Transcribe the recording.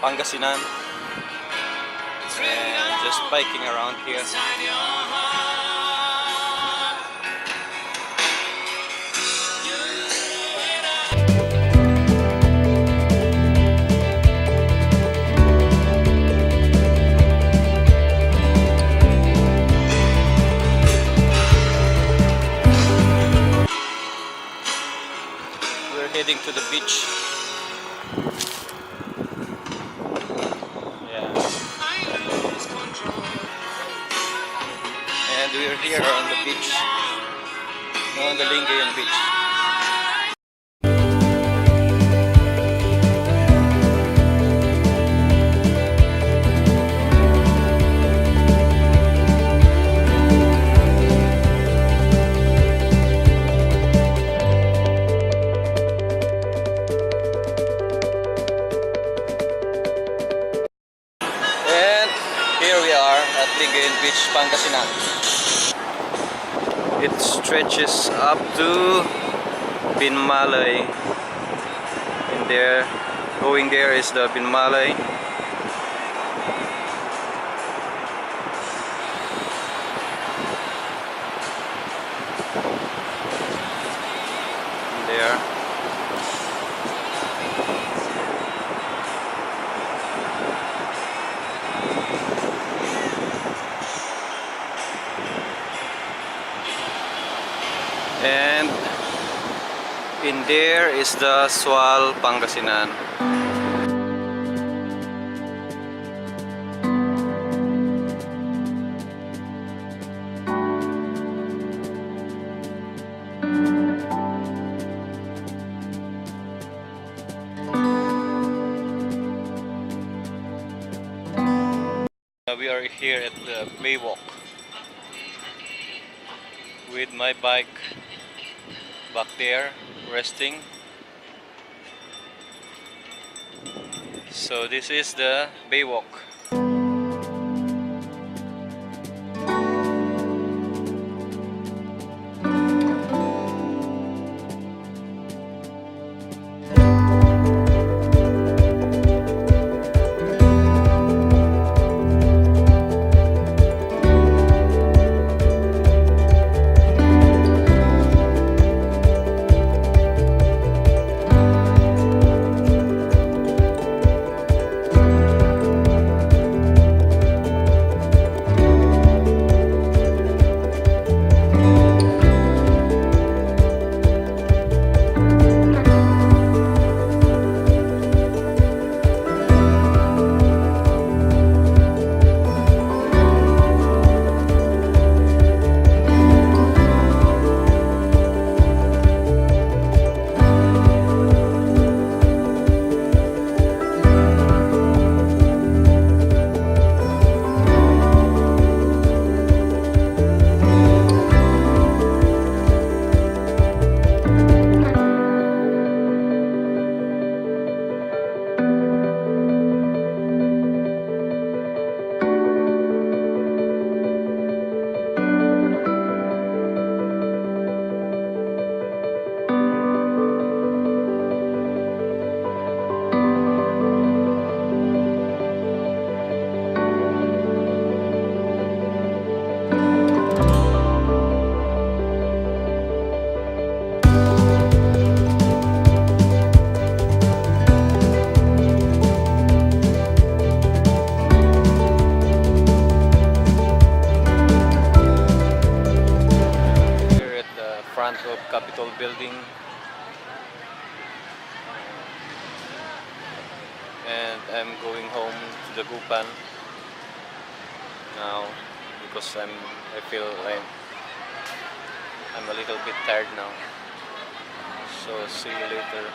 Pangasinan, and just biking around here. We're heading to the beach. Yeah. And we're here on the beach, on the Lingayen beach. And here we are at Lingayen Beach, Pangasinan. It stretches up to Binmalay. In there, going there is the Binmalay. There. And in there is the Sual, Pangasinan. We are here at the Baywalk with my bike back there resting. So this is the Baywalk. Front of Capitol building, and I'm going home to the Gupan now because I feel like I'm a little bit tired now. So see you later.